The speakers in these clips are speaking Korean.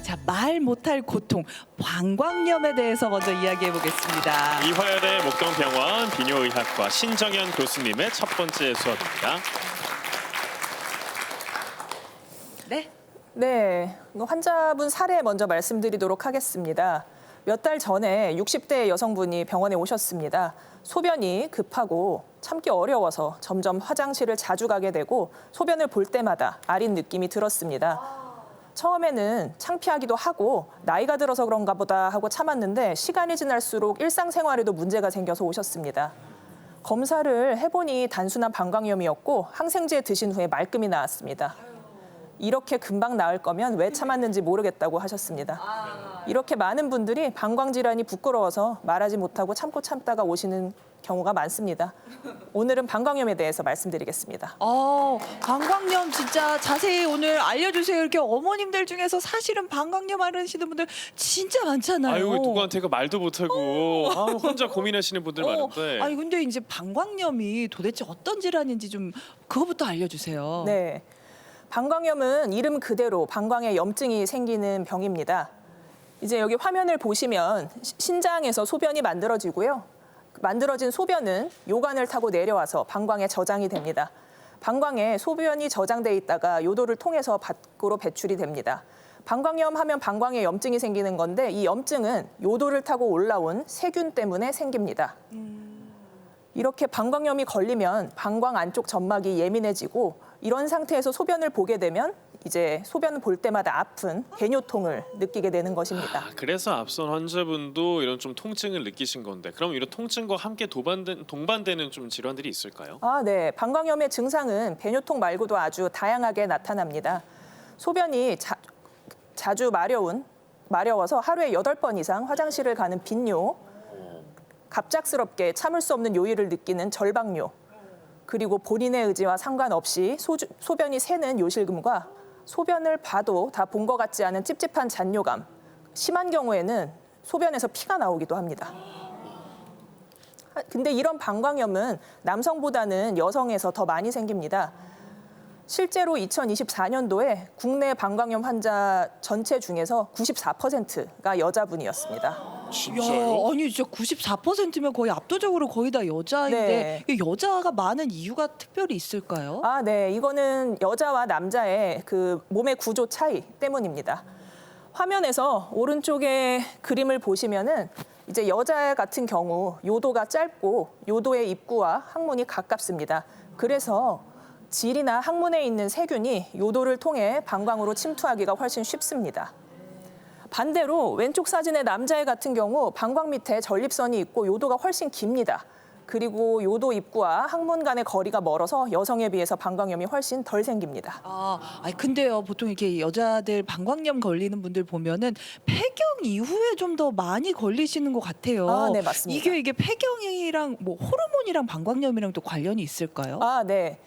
자, 말 못할 고통, 방광염에 대해서 먼저 이야기해 보겠습니다. 이화여대 목동병원 비뇨의학과 신정현 교수님의 첫 번째 수업입니다. 네. 네, 환자분 사례 먼저 말씀드리도록 하겠습니다. 몇 달 전에 60대 여성분이 병원에 오셨습니다. 소변이 급하고 참기 어려워서 점점 화장실을 자주 가게 되고 소변을 볼 때마다 아린 느낌이 들었습니다. 처음에는 창피하기도 하고 나이가 들어서 그런가 보다 하고 참았는데 시간이 지날수록 일상생활에도 문제가 생겨서 오셨습니다. 검사를 해보니 단순한 방광염이었고 항생제 드신 후에 말끔히 나았습니다. 이렇게 금방 나을 거면 왜 참았는지 모르겠다고 하셨습니다. 이렇게 많은 분들이 방광질환이 부끄러워서 말하지 못하고 참고 참다가 오시는 경우가 많습니다. 오늘은 방광염에 대해서 말씀드리겠습니다. 방광염 진짜 자세히 오늘 알려주세요. 이렇게 어머님들 중에서 사실은 방광염 앓으시는 분들 진짜 많잖아요. 아유, 누구한테 그 말도 못하고 혼자 고민하시는 분들 많은데. 아니 근데 이제 방광염이 도대체 어떤 질환인지 좀 그거부터 알려주세요. 네, 방광염은 이름 그대로 방광에 염증이 생기는 병입니다. 이제 여기 화면을 보시면 신장에서 소변이 만들어지고요. 만들어진 소변은 요관을 타고 내려와서 방광에 저장이 됩니다. 방광에 소변이 저장돼 있다가 요도를 통해서 밖으로 배출이 됩니다. 방광염 하면 방광에 염증이 생기는 건데 이 염증은 요도를 타고 올라온 세균 때문에 생깁니다. 이렇게 방광염이 걸리면 방광 안쪽 점막이 예민해지고 이런 상태에서 소변을 보게 되면 이제 소변을 볼 때마다 아픈 배뇨통을 느끼게 되는 것입니다. 그래서 앞선 환자분도 이런 좀 통증을 느끼신 건데, 그럼 이런 통증과 함께 동반되는 좀 질환들이 있을까요? 네. 방광염의 증상은 배뇨통 말고도 아주 다양하게 나타납니다. 소변이 자주 마려워서 하루에 8번 이상 화장실을 가는 빈뇨, 갑작스럽게 참을 수 없는 요일을 느끼는 절박뇨, 그리고 본인의 의지와 상관없이 소변이 새는 요실금과 소변을 봐도 다 본 것 같지 않은 찝찝한 잔뇨감, 심한 경우에는 소변에서 피가 나오기도 합니다. 근데 이런 방광염은 남성보다는 여성에서 더 많이 생깁니다. 실제로 2024년도에 국내 방광염 환자 전체 중에서 94%가 여자분이었습니다. 진짜요? 아니 진짜 94%면 거의 압도적으로 거의 다 여자인데 이 여자가 많은 이유가 특별히 있을까요? 네. 이거는 여자와 남자의 그 몸의 구조 차이 때문입니다. 화면에서 오른쪽에 그림을 보시면은 이제 여자 같은 경우 요도가 짧고 요도의 입구와 항문이 가깝습니다. 그래서 질이나 항문에 있는 세균이 요도를 통해 방광으로 침투하기가 훨씬 쉽습니다. 반대로 왼쪽 사진의 남자애 같은 경우 방광 밑에 전립선이 있고 요도가 훨씬 깁니다. 그리고 요도 입구와 항문 간의 거리가 멀어서 여성에 비해서 방광염이 훨씬 덜 생깁니다. 아니 근데요, 보통 이렇게 여자들 방광염 걸리는 분들 보면은 폐경 이후에 좀 더 많이 걸리시는 것 같아요. 네, 맞습니다. 이게 폐경이랑 뭐 호르몬이랑 방광염이랑 또 관련이 있을까요? 네.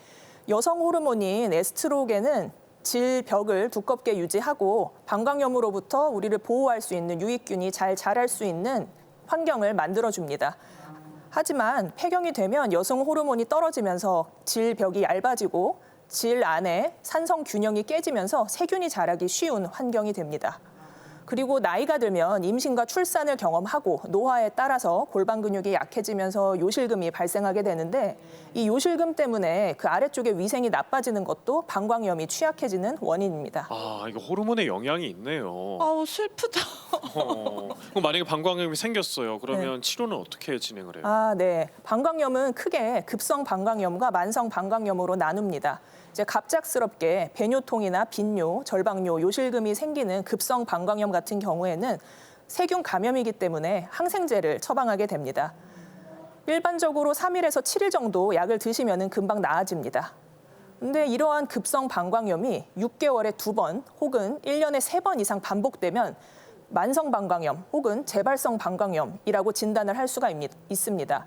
여성 호르몬인 에스트로겐은 질벽을 두껍게 유지하고 방광염으로부터 우리를 보호할 수 있는 유익균이 잘 자랄 수 있는 환경을 만들어줍니다. 하지만 폐경이 되면 여성 호르몬이 떨어지면서 질벽이 얇아지고 질 안에 산성 균형이 깨지면서 세균이 자라기 쉬운 환경이 됩니다. 그리고 나이가 들면 임신과 출산을 경험하고 노화에 따라서 골반 근육이 약해지면서 요실금이 발생하게 되는데 이 요실금 때문에 그 아래쪽의 위생이 나빠지는 것도 방광염이 취약해지는 원인입니다. 이거 호르몬의 영향이 있네요. 슬프다. 그럼 만약에 방광염이 생겼어요. 그러면 치료는 어떻게 진행을 해요? 네. 방광염은 크게 급성 방광염과 만성 방광염으로 나눕니다. 이제 갑작스럽게 배뇨통이나 빈뇨, 절박뇨, 요실금이 생기는 급성 방광염 같은 경우에는 세균 감염이기 때문에 항생제를 처방하게 됩니다. 일반적으로 3일에서 7일 정도 약을 드시면 금방 나아집니다. 근데 이러한 급성 방광염이 6개월에 2번 혹은 1년에 3번 이상 반복되면 만성 방광염 혹은 재발성 방광염이라고 진단을 할 수가 있습니다.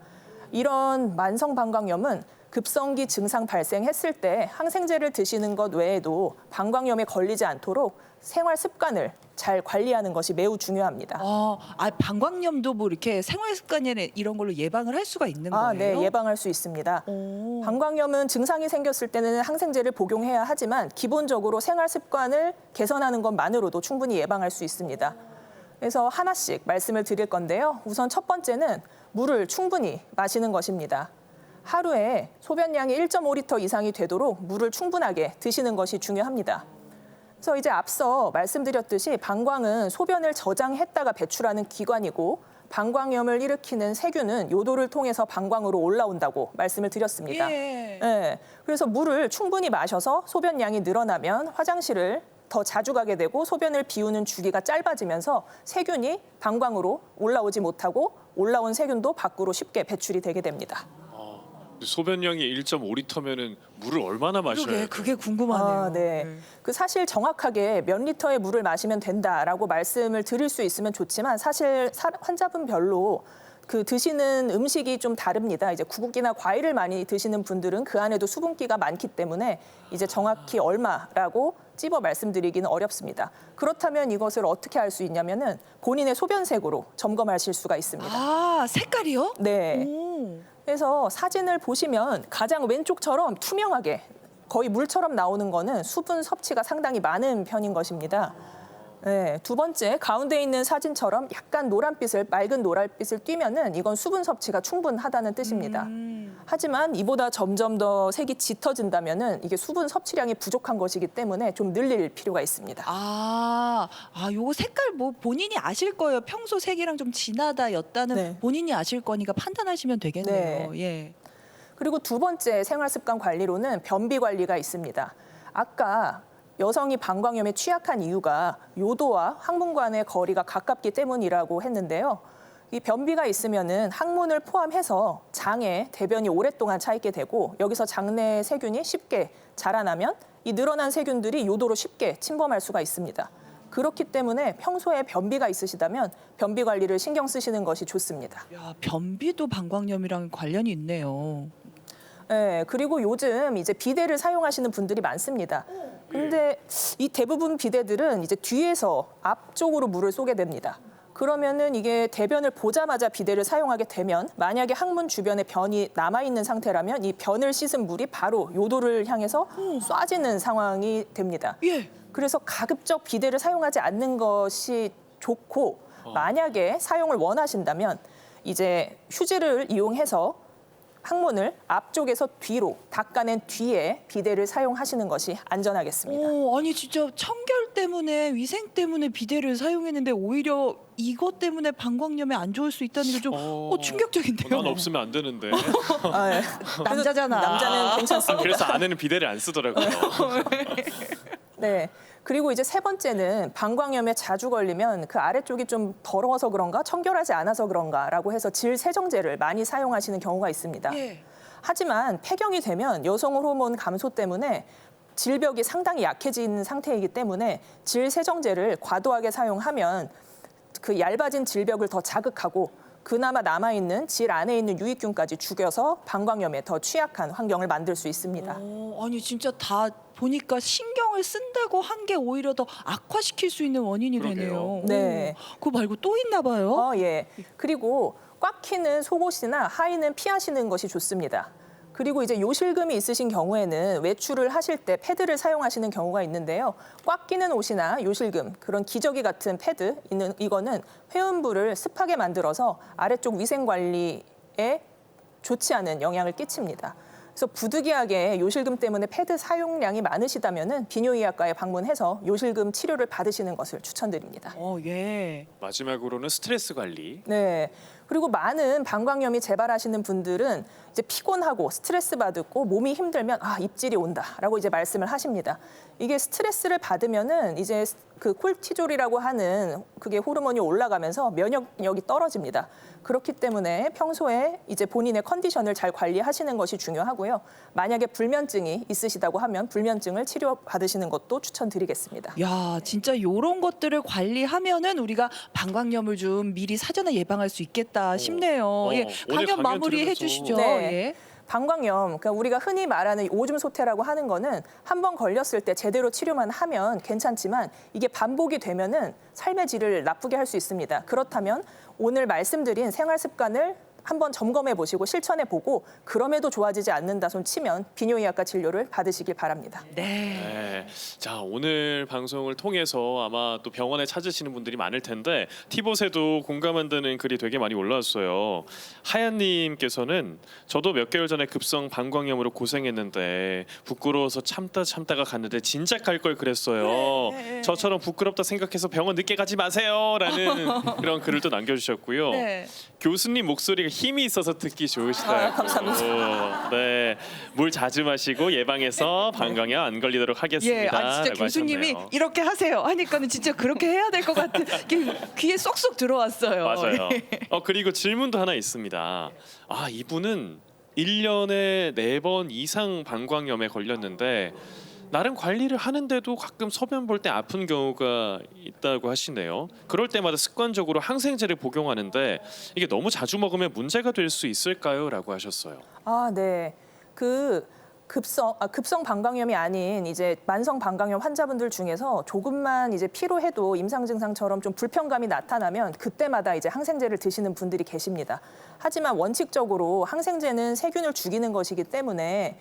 이런 만성 방광염은 급성기 증상 발생했을 때 항생제를 드시는 것 외에도 방광염에 걸리지 않도록 생활 습관을 잘 관리하는 것이 매우 중요합니다. 방광염도 뭐 이렇게 생활 습관이나 이런 걸로 예방을 할 수가 있는 거예요? 네, 예방할 수 있습니다. 오. 방광염은 증상이 생겼을 때는 항생제를 복용해야 하지만 기본적으로 생활 습관을 개선하는 것만으로도 충분히 예방할 수 있습니다. 그래서 하나씩 말씀을 드릴 건데요. 우선 첫 번째는 물을 충분히 마시는 것입니다. 하루에 소변량이 1.5리터 이상이 되도록 물을 충분하게 드시는 것이 중요합니다. 그래서 이제 앞서 말씀드렸듯이 방광은 소변을 저장했다가 배출하는 기관이고 방광염을 일으키는 세균은 요도를 통해서 방광으로 올라온다고 말씀을 드렸습니다. 예. 네, 그래서 물을 충분히 마셔서 소변량이 늘어나면 화장실을 더 자주 가게 되고 소변을 비우는 주기가 짧아지면서 세균이 방광으로 올라오지 못하고 올라온 세균도 밖으로 쉽게 배출이 되게 됩니다. 소변량이 1.5리터면은 물을 얼마나 마셔야 돼요? 그게 궁금하네요. 네. 그 사실 정확하게 몇 리터의 물을 마시면 된다라고 말씀을 드릴 수 있으면 좋지만 사실 환자분별로 그 드시는 음식이 좀 다릅니다. 이제 구국이나 과일을 많이 드시는 분들은 그 안에도 수분기가 많기 때문에 이제 정확히 얼마라고 찝어 말씀드리기는 어렵습니다. 그렇다면 이것을 어떻게 할 수 있냐면은 본인의 소변색으로 점검하실 수가 있습니다. 색깔이요? 네. 오. 그래서 사진을 보시면 가장 왼쪽처럼 투명하게 거의 물처럼 나오는 거는 수분 섭취가 상당히 많은 편인 것입니다. 네, 두 번째 가운데 있는 사진처럼 약간 노란빛을 맑은 노란빛을 띠면은 이건 수분 섭취가 충분하다는 뜻입니다. 하지만 이보다 점점 더 색이 짙어진다면은 이게 수분 섭취량이 부족한 것이기 때문에 좀 늘릴 필요가 있습니다. 요거 색깔 뭐 본인이 아실 거예요. 평소 색이랑 좀 진하다 였다는 네. 본인이 아실 거니까 판단하시면 되겠네요. 네. 예. 그리고 두 번째 생활습관 관리로는 변비 관리가 있습니다. 아까 여성이 방광염에 취약한 이유가 요도와 항문간의 거리가 가깝기 때문이라고 했는데요. 이 변비가 있으면은 항문을 포함해서 장에 대변이 오랫동안 차 있게 되고 여기서 장내 세균이 쉽게 자라나면 이 늘어난 세균들이 요도로 쉽게 침범할 수가 있습니다. 그렇기 때문에 평소에 변비가 있으시다면 변비 관리를 신경 쓰시는 것이 좋습니다. 야, 변비도 방광염이랑 관련이 있네요. 네, 그리고 요즘 이제 비데를 사용하시는 분들이 많습니다. 근데 이 대부분 비데들은 이제 뒤에서 앞쪽으로 물을 쏘게 됩니다. 그러면은 이게 대변을 보자마자 비데를 사용하게 되면 만약에 항문 주변에 변이 남아있는 상태라면 이 변을 씻은 물이 바로 요도를 향해서 쏴지는 상황이 됩니다. 예. 그래서 가급적 비데를 사용하지 않는 것이 좋고 만약에 사용을 원하신다면 이제 휴지를 이용해서 항문을 앞쪽에서 뒤로 닦아낸 뒤에 비데를 사용하시는 것이 안전하겠습니다. 아니 진짜 청결 때문에 위생 때문에 비데를 사용했는데 오히려 이것 때문에 방광염에 안 좋을 수 있다는 게 좀 충격적인데요. 난 없으면 안 되는데. 네. 남자잖아. 남자는 괜찮습니다. 그래서 아내는 비데를 안 쓰더라고요. 네. 그리고 이제 세 번째는 방광염에 자주 걸리면 그 아래쪽이 좀 더러워서 그런가 청결하지 않아서 그런가라고 해서 질 세정제를 많이 사용하시는 경우가 있습니다. 예. 하지만 폐경이 되면 여성 호르몬 감소 때문에 질벽이 상당히 약해진 상태이기 때문에 질 세정제를 과도하게 사용하면 그 얇아진 질벽을 더 자극하고 그나마 남아있는 질 안에 있는 유익균까지 죽여서 방광염에 더 취약한 환경을 만들 수 있습니다. 아니 진짜 다 보니까 신경을 쓴다고 한 게 오히려 더 악화시킬 수 있는 원인이 그러게요. 되네요. 네. 그거 말고 또 있나 봐요. 예. 그리고 꽉 끼는 속옷이나 하의는 피하시는 것이 좋습니다. 그리고 이제 요실금이 있으신 경우에는 외출을 하실 때 패드를 사용하시는 경우가 있는데요. 꽉 끼는 옷이나 요실금, 그런 기저귀 같은 패드, 이거는 회음부를 습하게 만들어서 아래쪽 위생 관리에 좋지 않은 영향을 끼칩니다. 그래서 부득이하게 요실금 때문에 패드 사용량이 많으시다면은 비뇨의학과에 방문해서 요실금 치료를 받으시는 것을 추천드립니다. 예. 마지막으로는 스트레스 관리. 네. 그리고 많은 방광염이 재발하시는 분들은 이제 피곤하고 스트레스 받고 몸이 힘들면 입질이 온다라고 이제 말씀을 하십니다. 이게 스트레스를 받으면은 이제 그 콜티졸이라고 하는 그게 호르몬이 올라가면서 면역력이 떨어집니다. 그렇기 때문에 평소에 이제 본인의 컨디션을 잘 관리하시는 것이 중요하고요. 만약에 불면증이 있으시다고 하면 불면증을 치료받으시는 것도 추천드리겠습니다. 야, 진짜 이런 것들을 관리하면은 우리가 방광염을 좀 미리 사전에 예방할 수 있겠다 싶네요. 오늘 강연 마무리해 들으면서 주시죠. 네. 예. 방광염, 그러니까 우리가 흔히 말하는 오줌 소태라고 하는 거는 한 번 걸렸을 때 제대로 치료만 하면 괜찮지만 이게 반복이 되면은 삶의 질을 나쁘게 할 수 있습니다. 그렇다면 오늘 말씀드린 생활 습관을 한번 점검해 보시고 실천해 보고 그럼에도 좋아지지 않는다 손 치면 비뇨기과과 진료를 받으시길 바랍니다. 네. 자, 오늘 방송을 통해서 아마 또 병원에 찾으시는 분들이 많을 텐데 티봇에도 공감한다는 글이 되게 많이 올라왔어요. 하얀님께서는 저도 몇 개월 전에 급성 방광염으로 고생했는데 부끄러워서 참다가 갔는데 진작 갈 걸 그랬어요. 네. 저처럼 부끄럽다 생각해서 병원 늦게 가지 마세요라는 그런 글을 또 남겨주셨고요. 네. 교수님 목소리가 힘이 있어서 듣기 좋으시다고. 감사합니다. 네, 물 자주 마시고 예방해서 방광염 안 걸리도록 하겠습니다. 예, 진짜 라고 교수님이 하셨네요. 이렇게 하세요 하니까는 진짜 그렇게 해야 될 것 같은 게 귀에 쏙쏙 들어왔어요. 맞아요. 그리고 질문도 하나 있습니다. 아, 이분은 1년에 4번 이상 방광염에 걸렸는데 나름 관리를 하는데도 가끔 소변 볼 때 아픈 경우가 있다고 하시네요. 그럴 때마다 습관적으로 항생제를 복용하는데 이게 너무 자주 먹으면 문제가 될 수 있을까요? 라고 하셨어요. 아, 네. 급성 방광염이 아닌 이제 만성 방광염 환자분들 중에서 조금만 이제 피로해도 임상 증상처럼 좀 불편감이 나타나면 그때마다 이제 항생제를 드시는 분들이 계십니다. 하지만 원칙적으로 항생제는 세균을 죽이는 것이기 때문에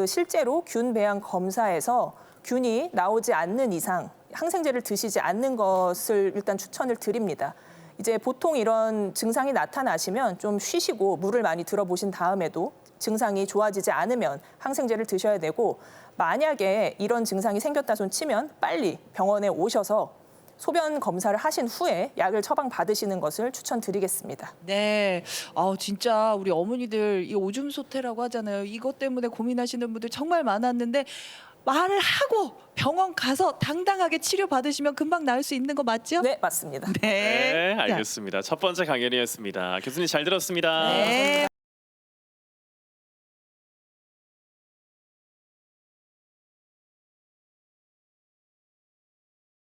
실제로 균 배양 검사에서 균이 나오지 않는 이상 항생제를 드시지 않는 것을 일단 추천을 드립니다. 이제 보통 이런 증상이 나타나시면 좀 쉬시고 물을 많이 들어보신 다음에도 증상이 좋아지지 않으면 항생제를 드셔야 되고 만약에 이런 증상이 생겼다 손 치면 빨리 병원에 오셔서 소변 검사를 하신 후에 약을 처방 받으시는 것을 추천드리겠습니다. 네, 진짜 우리 어머니들 이 오줌 소태라고 하잖아요. 이것 때문에 고민하시는 분들 정말 많았는데 말을 하고 병원 가서 당당하게 치료 받으시면 금방 나을 수 있는 거 맞죠? 네, 맞습니다. 네, 알겠습니다. 첫 번째 강연이었습니다. 교수님 잘 들었습니다. 네.